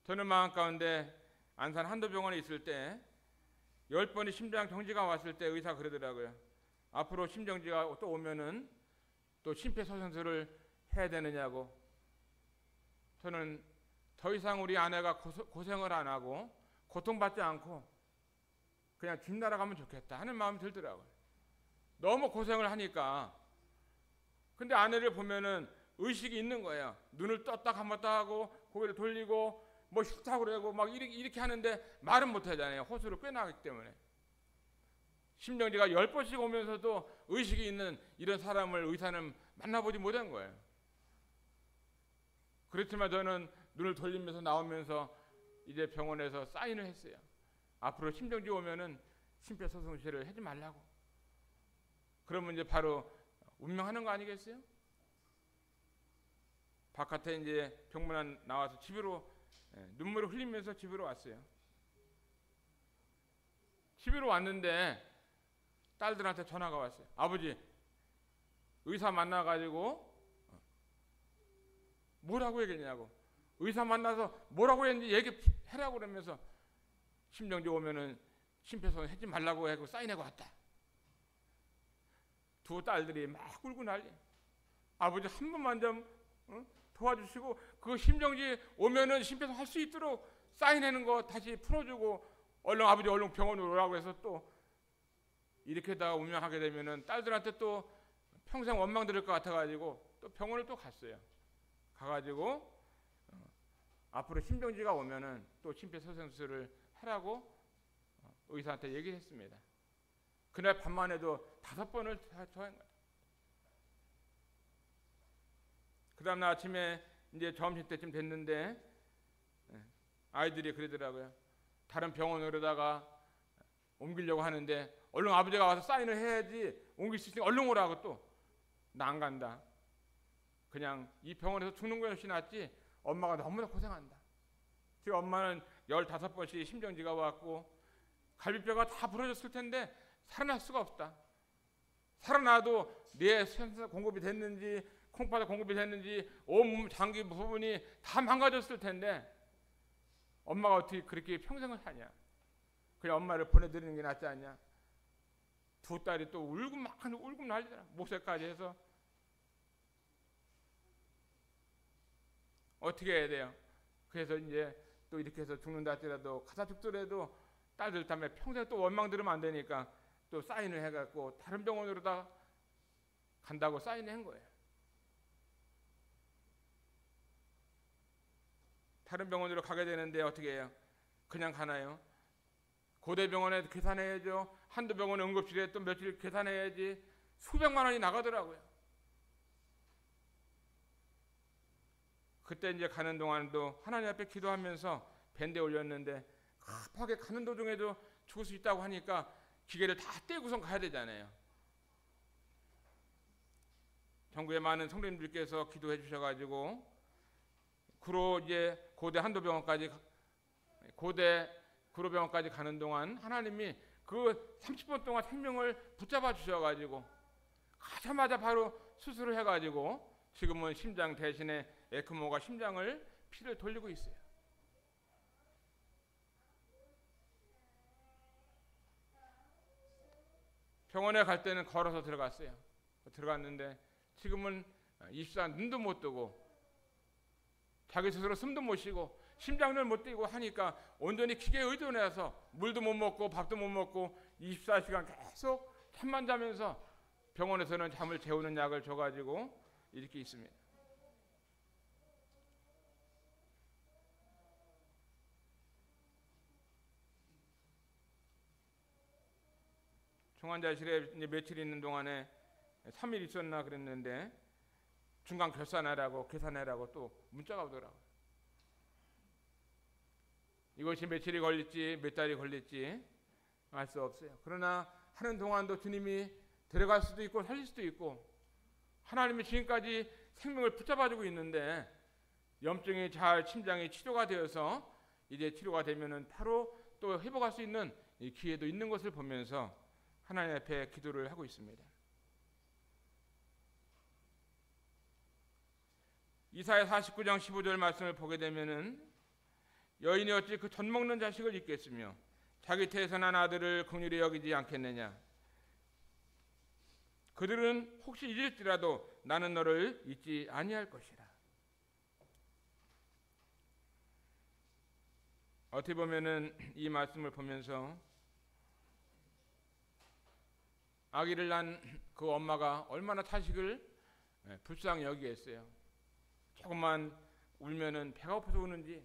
저는 마음 가운데 안산 한도병원에 있을 때 10번의 심장 정지가 왔을 때 의사가 그러더라고요. 앞으로 심정지가 또 오면은 또 심폐소생술을 해야 되느냐고. 저는 더 이상 우리 아내가 고생을 안 하고 고통받지 않고 그냥 집 날아가면 좋겠다 하는 마음이 들더라고요. 너무 고생을 하니까. 근데 아내를 보면은 의식이 있는 거예요. 눈을 떴다 감았다 하고 고개를 돌리고 뭐 싫다고 그러고 막 이렇게 하는데 말은 못 하잖아요. 호수를 꿰나기 때문에. 심정지가 10번씩 오면서도 의식이 있는 이런 사람을 의사는 만나보지 못한 거예요. 그렇지만 저는 눈을 돌리면서 나오면서 이제 병원에서 사인을 했어요. 앞으로 심정지 오면은 심폐소생술을 하지 말라고. 그러면 이제 바로 운명하는 거 아니겠어요? 바깥에 이제 병문안 나와서 집으로 눈물을 흘리면서 집으로 왔어요. 집으로 왔는데 딸들한테 전화가 왔어요. 아버지, 의사 만나가지고 뭐라고 얘기했냐고. 의사 만나서 뭐라고 했는지 얘기해라고 그러면서 심정지 오면은 심폐소생술 하지 말라고 하고 사인하고 왔다. 두 딸들이 막 울고 난리. 아버지 한 번만 좀 도와주시고 그 심정지 오면은 심폐소생술 할 수 있도록 사인하는 거 다시 풀어주고 얼른 아버지 얼른 병원으로 오라고 해서 또 이렇게다가 운명하게 되면은 딸들한테 또 평생 원망 들을 것 같아가지고 또 병원을 또 갔어요. 가가지고 앞으로 심정지가 오면은 또 심폐소생술을 하라고 의사한테 얘기를 했습니다. 그날 밤만 해도 5번을 더한 거예요. 그 다음날 아침에 이제 점심 때쯤 됐는데 아이들이 그러더라고요. 다른 병원으로다가 옮기려고 하는데 얼른 아버지가 와서 사인을 해야지 옮길 수 있으니까 얼른 오라고 또. 나 안 간다. 그냥 이 병원에서 죽는 것이 낫지 엄마가 너무나 고생한다. 지금 엄마는 15번씩 심정지가 왔고 갈비뼈가 다 부러졌을 텐데 살아날 수가 없다. 살아나도 뇌 센서 공급이 됐는지 콩팥에 공급이 됐는지 온몸 장기 부분이 다 망가졌을 텐데 엄마가 어떻게 그렇게 평생을 사냐. 그냥 엄마를 보내드리는 게 낫지 않냐. 두 딸이 또 울고 난리더라. 목쇠까지 해서. 어떻게 해야 돼요? 그래서 이제 또 이렇게 해서 죽는다 할지라도 가사 죽더라도 딸들 때문에 평생 또 원망 들으면 안 되니까 또 사인을 해갖고 다른 병원으로 다 간다고 사인을 한 거예요. 다른 병원으로 가게 되는데 어떻게 해요? 그냥 가나요? 고대병원에 계산해야죠. 한두 병원 응급실에 또 며칠 계산해야지. 수백만 원이 나가더라고요. 그때 이제 가는 동안도 하나님 앞에 기도하면서 밴드에 올렸는데 급하게 가는 도중에도 죽을 수 있다고 하니까 기계를 다 떼고선 가야 되잖아요. 전국의 많은 성도님들께서 기도해 주셔가지고 구로 이제 고대 한도병원까지 고대 구로병원까지 가는 동안 하나님이 그 30분 동안 생명을 붙잡아 주셔가지고 가자마자 바로 수술을 해가지고 지금은 심장 대신에 에크모가 심장을 피를 돌리고 있어요. 병원에 갈 때는 걸어서 들어갔어요. 들어갔는데 지금은 24시간 눈도 못 뜨고 자기 스스로 숨도 못 쉬고 심장을 못 뛰고 하니까 온전히 기계에 의존해서 물도 못 먹고 밥도 못 먹고 24시간 계속 잠만 자면서 병원에서는 잠을 재우는 약을 줘가지고 이렇게 있습니다. 중환자실에 이제 며칠 있는 동안에 3일 있었나 그랬는데 중간 결산하라고 계산하라고 또 문자가 오더라고요. 이것이 며칠이 걸릴지 몇 달이 걸릴지 알 수 없어요. 그러나 하는 동안도 주님이 데려갈 수도 있고 살릴 수도 있고 하나님이 지금까지 생명을 붙잡아주고 있는데 염증이 잘 심장이 치료가 되어서 이제 치료가 되면은 바로 또 회복할 수 있는 이 기회도 있는 것을 보면서 하나님 앞에 기도를 하고 있습니다. 이사야 49장 15절 말씀을 보게 되면은 여인이 어찌 그 젖 먹는 자식을 잊겠으며 자기 태에서 난 아들을 긍휼히 여기지 않겠느냐. 그들은 혹시 잊을지라도 나는 너를 잊지 아니할 것이라. 어떻게 보면은 이 말씀을 보면서 아기를 낳은 그 엄마가 얼마나 자식을 불쌍히 여기겠어요. 조금만 울면은 배가 고파서 우는지,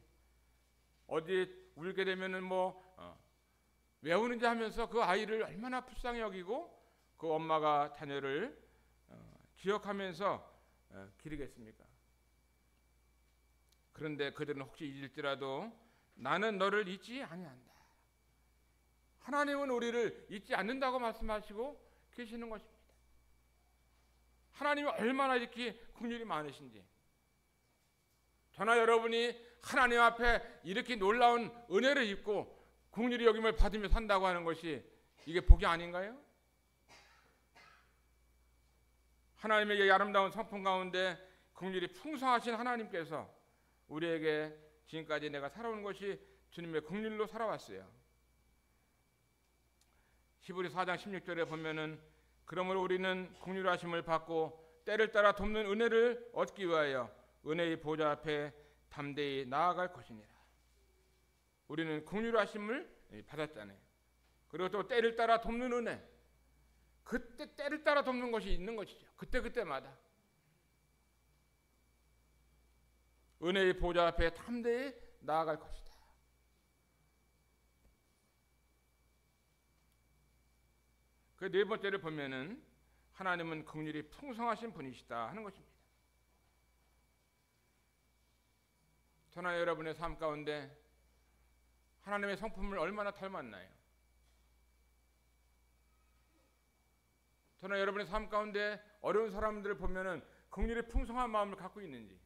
어디 울게 되면은 왜 우는지 하면서 그 아이를 얼마나 불쌍히 여기고 그 엄마가 자녀를 기억하면서 기르겠습니까? 그런데 그들은 혹시 잊을지라도 나는 너를 잊지 아니한다. 하나님은 우리를 잊지 않는다고 말씀하시고 계시는 것입니다. 하나님이 얼마나 이렇게 긍휼이 많으신지, 저나 여러분이 하나님 앞에 이렇게 놀라운 은혜를 입고 긍휼히 여김을 받으며 산다고 하는 것이 이게 복이 아닌가요? 하나님의 이 아름다운 성품 가운데 긍휼이 풍성하신 하나님께서 우리에게 지금까지 내가 살아온 것이 주님의 긍휼로 살아왔어요. 히브리서 4장 16절에 보면은 그러므로 우리는 긍휼하심을 받고 때를 따라 돕는 은혜를 얻기 위하여 은혜의 보좌 앞에 담대히 나아갈 것이니라. 우리는 긍휼하심을 받았잖아요. 그리고 또 때를 따라 돕는 은혜, 그때 때를 따라 돕는 것이 있는 것이죠. 그때마다 은혜의 보좌 앞에 담대히 나아갈 것이다. 그 네 번째를 보면은 하나님은 긍휼이 풍성하신 분이시다 하는 것입니다. 저나 여러분의 삶 가운데 하나님의 성품을 얼마나 닮았나요? 저나 여러분의 삶 가운데 어려운 사람들을 보면은 긍휼이 풍성한 마음을 갖고 있는지,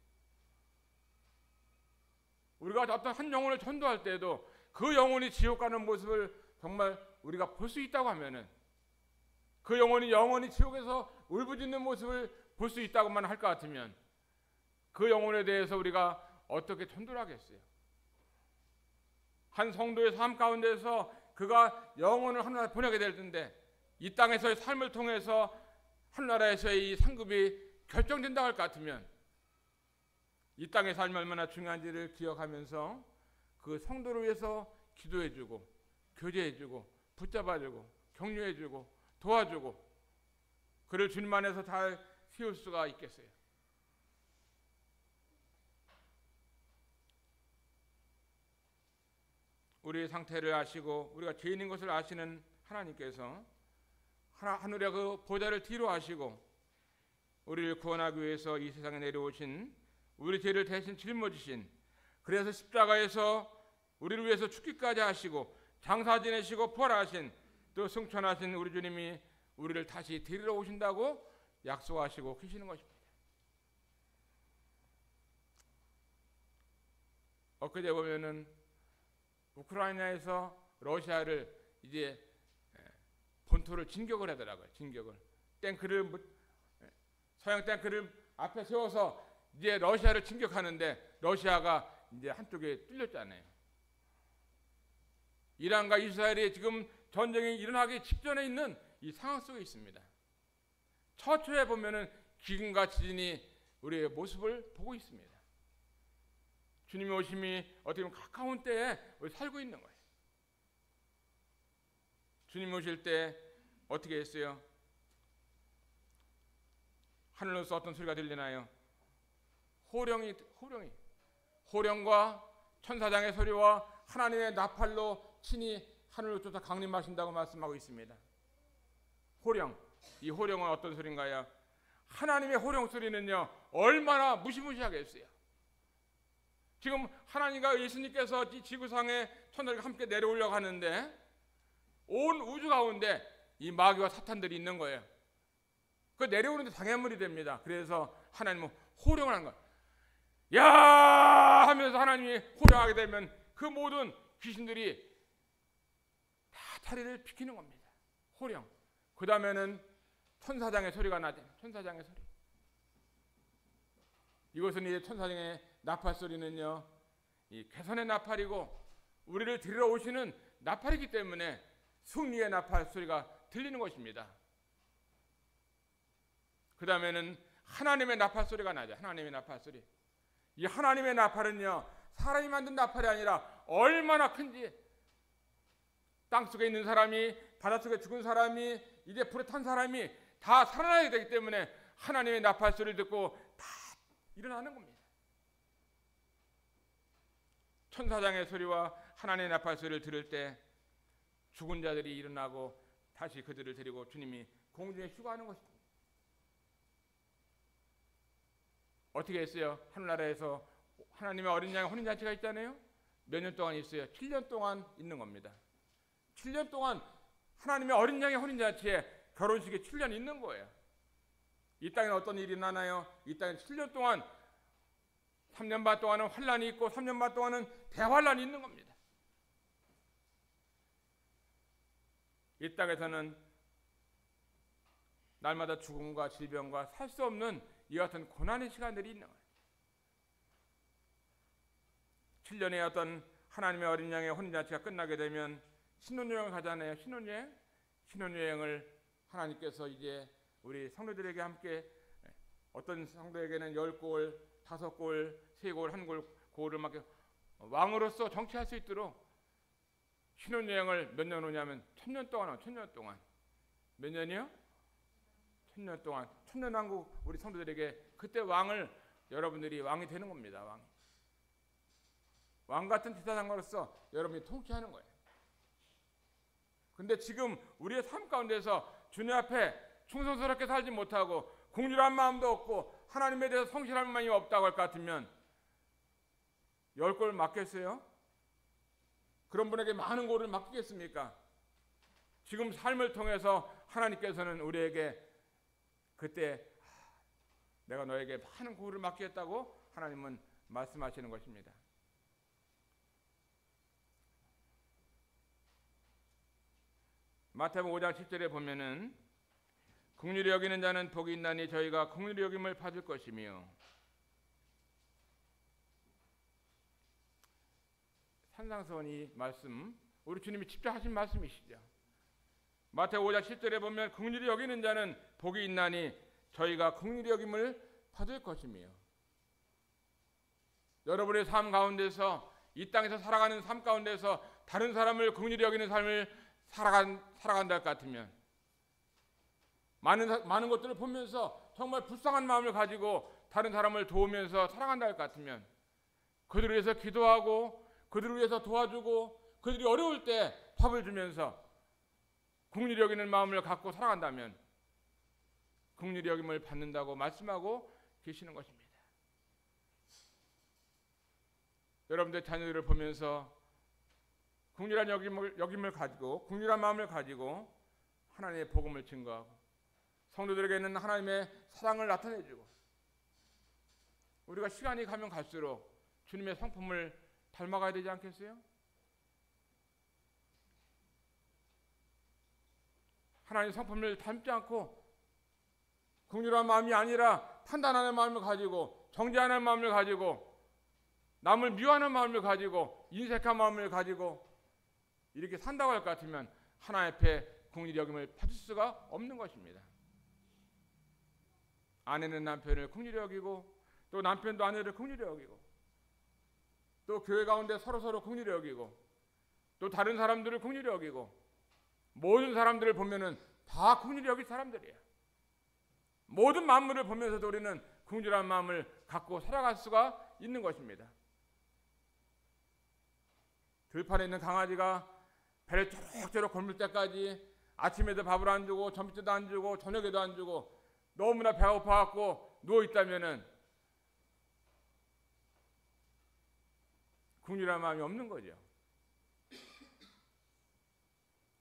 우리가 어떤 한 영혼을 전도할 때에도 그 영혼이 지옥 가는 모습을 정말 우리가 볼 수 있다고 하면은, 그 영혼이 영원히 지옥에서 울부짖는 모습을 볼 수 있다고만 할 것 같으면 그 영혼에 대해서 우리가 어떻게 전도를 하겠어요? 한 성도의 삶 가운데서 그가 영혼을 하나님께 보내게 될 텐데, 이 땅에서의 삶을 통해서 하늘나라에서의 이 상급이 결정된다고 할 것 같으면 이 땅의 삶이 얼마나 중요한지를 기억하면서 그 성도를 위해서 기도해주고 교제해주고 붙잡아주고 격려해주고 도와주고 그를 주님 안에서 잘 세울 수가 있겠어요. 우리의 상태를 아시고 우리가 죄인인 것을 아시는 하나님께서 하늘의 그 보좌를 뒤로 하시고 우리를 구원하기 위해서 이 세상에 내려오신, 우리 죄를 대신 짊어지신, 그래서 십자가에서 우리를 위해서 죽기까지 하시고 장사 지내시고 부활하신, 또 승천하신 우리 주님이 우리를 다시 데리러 오신다고 약속하시고 계시는 것입니다. 엊그제 보면은 우크라이나에서 러시아를 이제 본토를 진격을 하더라고요. 진격을. 서양 탱크를 앞에 세워서 이제 러시아를 진격하는데 러시아가 이제 한쪽에 뚫렸잖아요. 이란과 이스라엘이 지금 전쟁이 일어나기 직전에 있는 이 상황 속에 있습니다. 처처에 보면은 기근과 지진이 우리의 모습을 보고 있습니다. 주님의 오심이 어떻게 보면 가까운 때에 우리 살고 있는 거예요. 주님 오실 때 어떻게 했어요? 하늘로서 어떤 소리가 들리나요? 호령과 천사장의 소리와 하나님의 나팔로 친히 하늘로 쫓아 강림하신다고 말씀하고 있습니다. 호령, 이 호령은 어떤 소리인가요? 하나님의 호령 소리는요 얼마나 무시무시하겠어요. 지금 하나님과 예수님께서 이 지구상에 천사들과 함께 내려오려고 하는데 온 우주 가운데 이 마귀와 사탄들이 있는 거예요. 그 내려오는데 장애물이 됩니다. 그래서 하나님은 호령을 하는 거예요. 야 하면서 하나님이 호령하게 되면 그 모든 귀신들이 다 자리를 비키는 겁니다. 호령. 그 다음에는 천사장의 소리가 나죠. 천사장의 소리. 이것은 이 천사장의 나팔 소리는요, 이 개선의 나팔이고 우리를 데리러 오시는 나팔이기 때문에 승리의 나팔 소리가 들리는 것입니다. 그 다음에는 하나님의 나팔 소리가 나죠. 하나님의 나팔 소리. 이 하나님의 나팔은요, 사람이 만든 나팔이 아니라 얼마나 큰지, 땅속에 있는 사람이, 바닷속에 죽은 사람이, 이제 불에 탄 사람이 다 살아나야 되기 때문에 하나님의 나팔 소리를 듣고 다 일어나는 겁니다. 천사장의 소리와 하나님의 나팔 소리를 들을 때 죽은 자들이 일어나고 다시 그들을 데리고 주님이 공중에 휴가하는 것입니다. 어떻게 했어요? 하늘나라에서 하나님의 어린 양의 혼인잔치가 있잖아요. 몇 년 동안 있어요? 7년 동안 있는 겁니다. 7년 동안 하나님의 어린 양의 혼인잔치에 결혼식이 7년 있는 거예요. 이 땅에 어떤 일이 나나요? 이 땅에 7년 동안 3년 반 동안은 환란이 있고 3년 반 동안은 대환란이 있는 겁니다. 이 땅에서는 날마다 죽음과 질병과 살 수 없는 이 같은 고난의 시간들이 있는 거예요. 7년의 어떤 하나님의 어린 양의 혼인잔치가 끝나게 되면 신혼여행을 가잖아요. 신혼여행을 하나님께서 이제 우리 성도들에게 함께, 어떤 성도에게는 10골, 5골, 3골, 1골, 고을을 막 왕으로서 정치할 수 있도록 신혼여행을 몇 년 오냐면 1000년 동안, 1000년 동안. 몇 년이요? 1000년 동안. 1000년 왕국 우리 성도들에게 그때 왕을, 여러분들이 왕이 되는 겁니다. 왕 같은 지사장으로서 여러분이 통치하는 거예요. 근데 지금 우리의 삶 가운데서 주님 앞에 충성스럽게 살지 못하고 긍휼한 마음도 없고 하나님에 대해서 성실할 마음이 없다고 할 것 같으면 10골 맡겠어요? 그런 분에게 많은 골을 맡기겠습니까? 지금 삶을 통해서 하나님께서는 우리에게 그때 내가 너에게 많은 골을 맡기겠다고 하나님은 말씀하시는 것입니다. 마태복음 5장 10절에 보면은 긍휼히 여기는 자는 복이 있나니 저희가 긍휼히 여김을 받을 것이며, 산상수원 이 말씀 우리 주님이 직접 하신 말씀이시죠. 마태복음 5장 10절에 보면 긍휼히 여기는 자는 복이 있나니 저희가 긍휼히 여김을 받을 것이며, 여러분의 삶 가운데서, 이 땅에서 살아가는 삶 가운데서 다른 사람을 긍휼히 여기는 삶을 살아간다 할 것 같으면, 많은 것들을 보면서 정말 불쌍한 마음을 가지고 다른 사람을 도우면서 살아간다 할 것 같으면, 그들을 위해서 기도하고 그들을 위해서 도와주고 그들이 어려울 때 밥을 주면서 긍휼히 여기는 마음을 갖고 살아간다면 긍휼히 여김을 받는다고 말씀하고 계시는 것입니다. 여러분들 자녀들을 보면서 긍휼한 여김을 가지고, 긍휼한 마음을 가지고 하나님의 복음을 증거하고 성도들에게는 하나님의 사랑을 나타내주고, 우리가 시간이 가면 갈수록 주님의 성품을 닮아가야 되지 않겠어요? 하나님의 성품을 닮지 않고 긍휼한 마음이 아니라 판단하는 마음을 가지고, 정죄하는 마음을 가지고, 남을 미워하는 마음을 가지고, 인색한 마음을 가지고 이렇게 산다고 할 것 같으면 하나님 앞에 긍휼히 여김을 받을 수가 없는 것입니다. 아내는 남편을 긍휼히 여기고, 또 남편도 아내를 긍휼히 여기고, 또 교회 가운데 서로 긍휼히 여기고, 또 다른 사람들을 긍휼히 여기고, 모든 사람들을 보면은 다 긍휼히 여길 사람들이에요. 모든 만물을 보면서도 우리는 긍휼한 마음을 갖고 살아갈 수가 있는 것입니다. 들판에 있는 강아지가 배를 쪼록쪼록 굶을 때까지 아침에도 밥을 안 주고 점심때도 안 주고 저녁에도 안 주고 너무나 배가 고파갖고 누워있다면은 긍휼한 마음이 없는 거죠.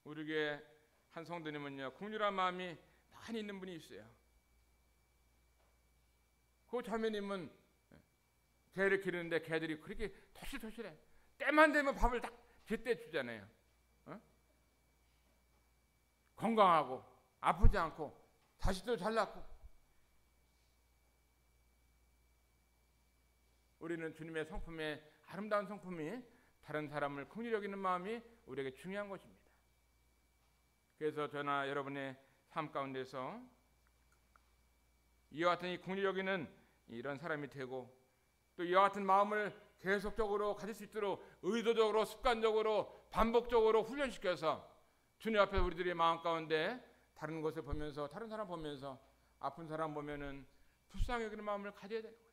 우리 교회 한 성도님은요, 긍휼한 마음이 많이 있는 분이 있어요. 그 자매님은 개를 기르는데 개들이 그렇게 토실토실해. 때만 되면 밥을 딱 제때 주잖아요. 건강하고 아프지 않고 자식들 잘 낳고. 우리는 주님의 성품에 아름다운 성품이 다른 사람을 긍휼히 여기는 마음이 우리에게 중요한 것입니다. 그래서 저나 여러분의 삶 가운데서 이와 같은 이 긍휼히 여기는 이런 사람이 되고, 또 이와 같은 마음을 계속적으로 가질 수 있도록 의도적으로 습관적으로 반복적으로 훈련시켜서 주님 앞에 우리들의 마음 가운데 다른 것을 보면서, 다른 사람 보면서, 아픈 사람 보면은 불쌍히 여기는 마음을 가져야 되는 거예요.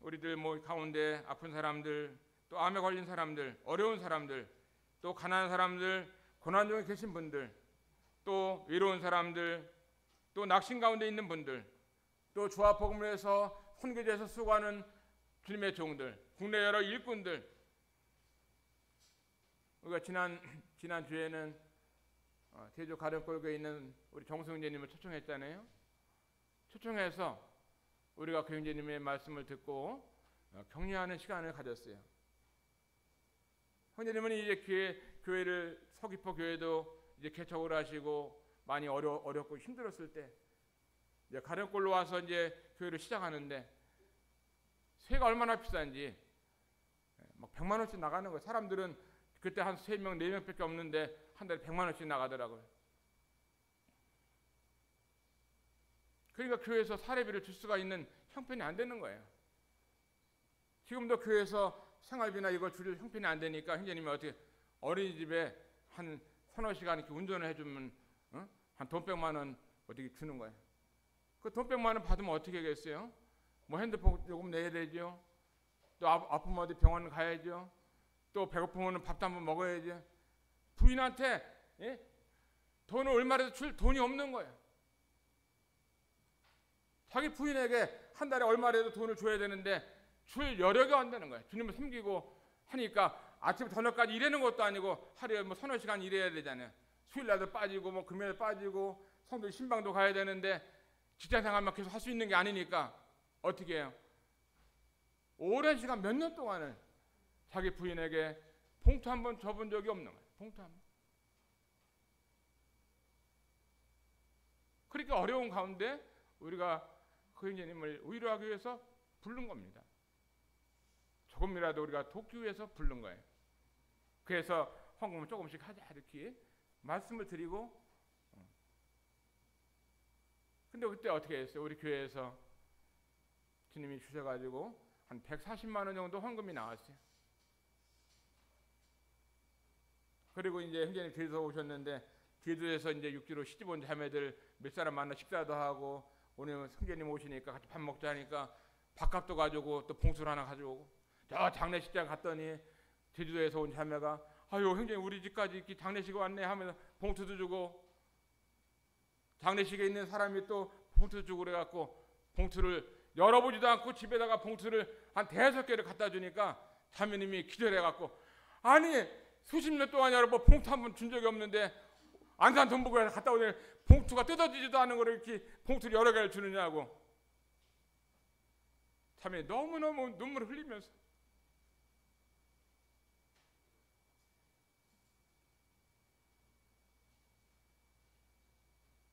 우리들 뭐 가운데 아픈 사람들, 또 암에 걸린 사람들, 어려운 사람들, 또 가난한 사람들, 고난 중에 계신 분들, 또 외로운 사람들, 또 낙심 가운데 있는 분들, 또 주와 복음을 위해서 선교지에서 수고하는 주님의 종들, 국내 여러 일꾼들. 우리가 지난 주에는 제주 가령골교에 있는 우리 정승재님을 초청했잖아요. 초청해서 우리가 그 형제님의 말씀을 듣고 격려하는 시간을 가졌어요. 형제님은 이제 교회를 서귀포 교회도 이제 개척을 하시고 많이 어렵고 힘들었을 때 이제 가령골로 와서 이제 교회를 시작하는데 세가 얼마나 비싼지 막 100만 원씩 나가는 거예요. 사람들은 그때 한 3명, 4명밖에 없는데 한 달에 100만 원씩 나가더라고요. 그러니까 교회에서 사례비를 줄 수가 있는 형편이 안 되는 거예요. 지금도 교회에서 생활비나 이걸 줄 형편이 안 되니까 형제님이 어떻게 어린이집에 한 서너 시간 이렇게 운전을 해주면 한 돈 100만 원 어떻게 주는 거예요. 그 돈 100만 원 받으면 어떻게 하겠어요? 뭐 핸드폰 요금 내야 되죠. 또 아프면 어디 병원 가야죠. 또 배고프면 밥도 한번 먹어야죠. 부인한테 돈을 얼마라도 줄 돈이 없는 거예요. 자기 부인에게 한 달에 얼마라도 돈을 줘야 되는데 줄 여력이 안 되는 거예요. 주님을 섬기고 하니까 아침부터 저녁까지 일하는 것도 아니고 하루에 뭐 서너 시간 일해야 되잖아요. 수요일날도 빠지고 뭐 금요일 빠지고 성도 신방도 가야 되는데 직장 생활만 계속 할 수 있는 게 아니니까 어떻게 해요? 오랜 시간 몇 년 동안을 자기 부인에게 봉투 한 번 줘본 적이 없는 거예요. 봉투 한 번. 그러니까 어려운 가운데 우리가 그 형제님을 위로하기 위해서 부른 겁니다. 조금이라도 우리가 돕기 위해서 부른 거예요. 그래서 헌금을 조금씩 하자 이렇게 말씀을 드리고, 근데 그때 어떻게 했어요? 우리 교회에서 주님이 주셔가지고 한 140만 원 정도 헌금이 나왔어요. 그리고 이제 형제님 제주도 오셨는데 제주에서 이제 육지로 시집 온 자매들 몇 사람 만나 식사도 하고, 오늘 형제님 오시니까 같이 밥 먹자 하니까 밥값도 가지고 또 봉투를 하나 가져오고, 저 장례식장 갔더니 제주도에서 온 자매가 아유 형제님 우리 집까지 이렇게 장례식이 왔네 하면서 봉투도 주고, 장례식에 있는 사람이 또 봉투 주고 그래갖고 봉투를 열어보지도 않고 집에다가 봉투를 한 5개를 갖다 주니까 자매님이 기절해갖고, 아니 수십 년 동안 여러분 봉투 한 번 준 적이 없는데 안산 동북에서 갔다 오니 봉투가 뜯어지지도 않은 걸 이렇게 봉투를 여러 개를 주느냐고. 자매님 너무너무 눈물을 흘리면서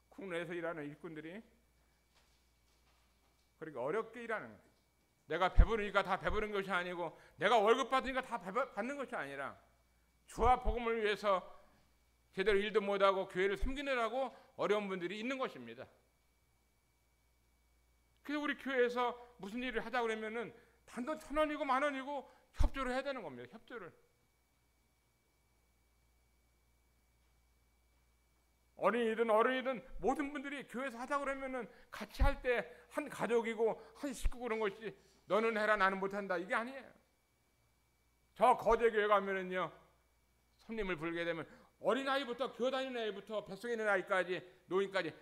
국내에서 일하는 일꾼들이 그렇게 어렵게 일하는 거예요. 내가 배부르니까 다 배부른 것이 아니고, 내가 월급 받으니까 다 받는 것이 아니라 주와 복음을 위해서 제대로 일도 못하고 교회를 섬기느라고 어려운 분들이 있는 것입니다. 그래서 우리 교회에서 무슨 일을 하자 그러면은 단돈 1,000원이고 10,000원이고 협조를 해야 되는 겁니다. 협조를. 어린이든 어른이든 모든 분들이 교회에서 하자 그러면은 같이 할 때 한 가족이고 한 식구 그런 것이 너는 해라 나는 못한다 이게 아니에요. 저 거제 교회 가면은요 손님을 부르게 되면 어린아이부터 교회 다니는 아이부터 뱃속에 있는 아이까지 노인까지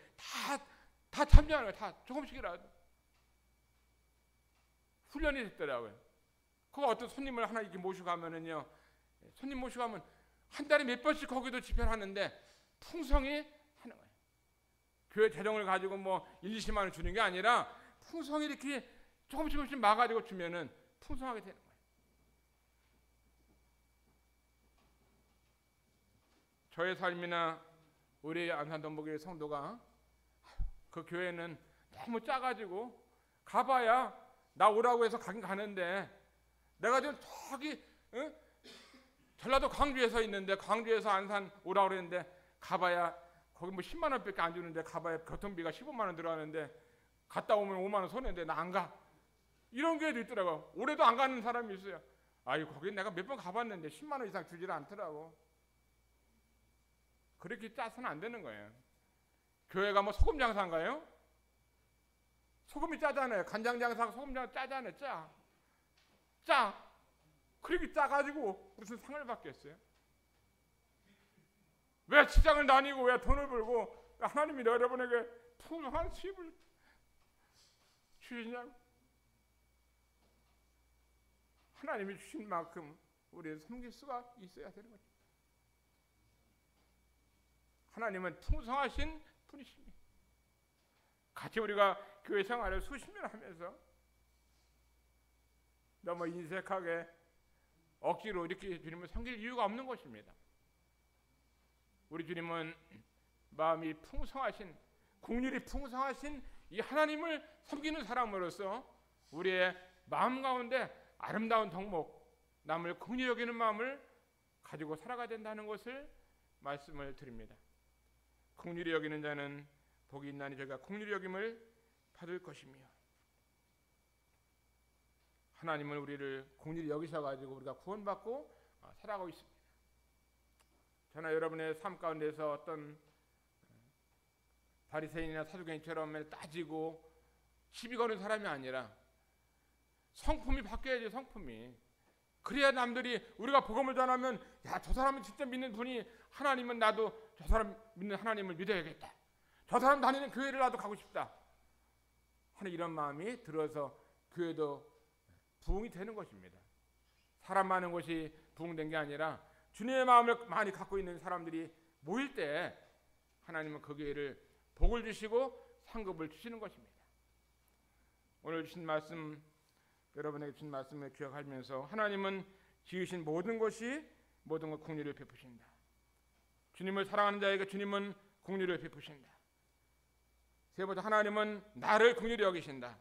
다 참여하는 거예요. 다 조금씩이라도 훈련이 됐더라고요. 그거 어떤 손님을 하나 이렇게 모시고 가면은요, 손님 모시고 가면 한 달에 몇 번씩 거기도 집회를 하는데 풍성히 하는 거예요. 교회 재정을 가지고 뭐 1, 20만 원 주는 게 아니라 풍성히 이렇게 조금씩 막아가지고 주면은 풍성하게 되는 거예요. 저의 삶이나 우리 안산동북의 성도가 그 교회는 너무 짜가지고 가봐야 나 오라고 해서 가긴 가는데 내가 지금 저기 전라도 광주에 서 있는데 광주에서 안산 오라고 그랬는데 가봐야 거기 뭐 10만 원밖에 안 주는데 가봐야 교통비가 15만 원 들어가는데 갔다 오면 5만 원 손해인데 나 안 가. 이런 게 있더라고. 올해도 안 가는 사람이 있어요. 아유 거기 내가 몇 번 가봤는데 10만 원 이상 주질 않더라고. 그렇게 짜서는 안 되는 거예요. 교회가 뭐 소금 장사인가요? 소금이 짜잖아요. 간장 장사가 소금 장사 짜잖아요. 짜. 그렇게 짜가지고 무슨 상을 받겠어요? 왜 시장을 다니고 왜 돈을 벌고 하나님이 여러분에게 풍성한 수입을 주시냐고. 하나님이 주신 만큼 우리는 섬길 수가 있어야 되는 거죠. 하나님은 풍성하신 분이십니다. 같이 우리가 교회 생활을 수십 년 하면서 너무 인색하게 억지로 이렇게 주님을 섬길 이유가 없는 것입니다. 우리 주님은 마음이 풍성하신, 국률이 풍성하신 이 하나님을 섬기는 사람으로서 우리의 마음 가운데 아름다운 덕목, 남을 긍휼히 여기는 마음을 가지고 살아가야 된다는 것을 말씀을 드립니다. 긍휼히 여기는 자는 복이 있나니 저희가 긍휼히 여김을 받을 것이며, 하나님은 우리를 긍휼히 여기셔가지고 우리가 구원받고 살아가고 있습니다. 저나 여러분의 삶 가운데서 어떤 바리새인이나 사두개인처럼 따지고 시비 거는 사람이 아니라 성품이 바뀌어야지. 성품이 그래야 남들이 우리가 복음을 전하면 야, 저 사람은 진짜 믿는 분이, 하나님은 나도 저 사람 믿는 하나님을 믿어야겠다, 저 사람 다니는 교회를 나도 가고 싶다 하는 이런 마음이 들어서 교회도 부흥이 되는 것입니다. 사람 많은 곳이 부흥된 게 아니라 주님의 마음을 많이 갖고 있는 사람들이 모일 때 하나님은 그 교회를 복을 주시고 상급을 주시는 것입니다. 오늘 주신 말씀, 여러분에게 주신 말씀을 기억하면서 하나님은 지으신 모든 것이 모든 것 긍휼을 베푸신다. 주님을 사랑하는 자에게 주님은 긍휼을 베푸신다. 세 번째, 하나님은 나를 긍휼히 여기신다.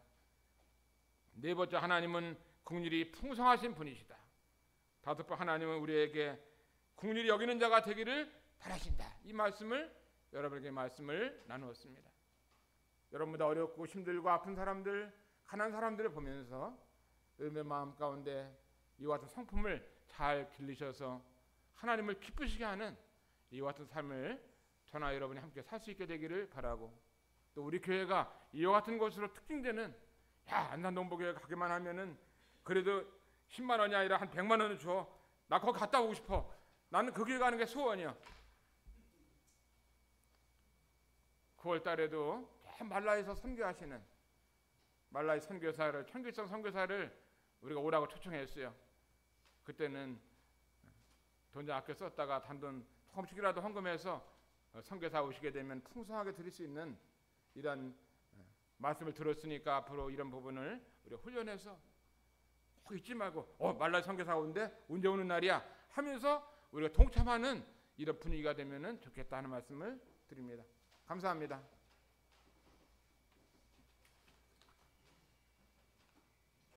네 번째, 하나님은 긍휼이 풍성하신 분이시다. 다섯 번째, 하나님은 우리에게 긍휼히 여기는 자가 되기를 바라신다. 이 말씀을 여러분에게 말씀을 나누었습니다. 여러분보다 어렵고 힘들고 아픈 사람들, 가난한 사람들을 보면서 여러분의 마음 가운데 이와 같은 성품을 잘 길리셔서 하나님을 기쁘시게 하는 이와 같은 삶을 저나 여러분이 함께 살 수 있게 되기를 바라고, 또 우리 교회가 이와 같은 것으로 특징되는, 야, 안산동부교회 가기만 하면은 그래도 10만 원이 아니라 한 100만 원을 줘, 나 거기 갔다 오고 싶어, 나는 그 교회 가는 게 소원이야. 9월 달에도 말라에서 선교하시는 말라의 선교사를, 청길성 선교사를 우리가 오라고 초청했어요. 그때는 돈 좀 아껴 썼다가 단돈 조금씩이라도 헌금해서 선교사 오시게 되면 풍성하게 드릴 수 있는 이런 말씀을 들었으니까 앞으로 이런 부분을 우리가 훈련해서 잊지 말고 말라의 선교사가 오는데 언제 오는 날이야 하면서 우리가 동참하는 이런 분위기가 되면 좋겠다 하는 말씀을 드립니다. 감사합니다.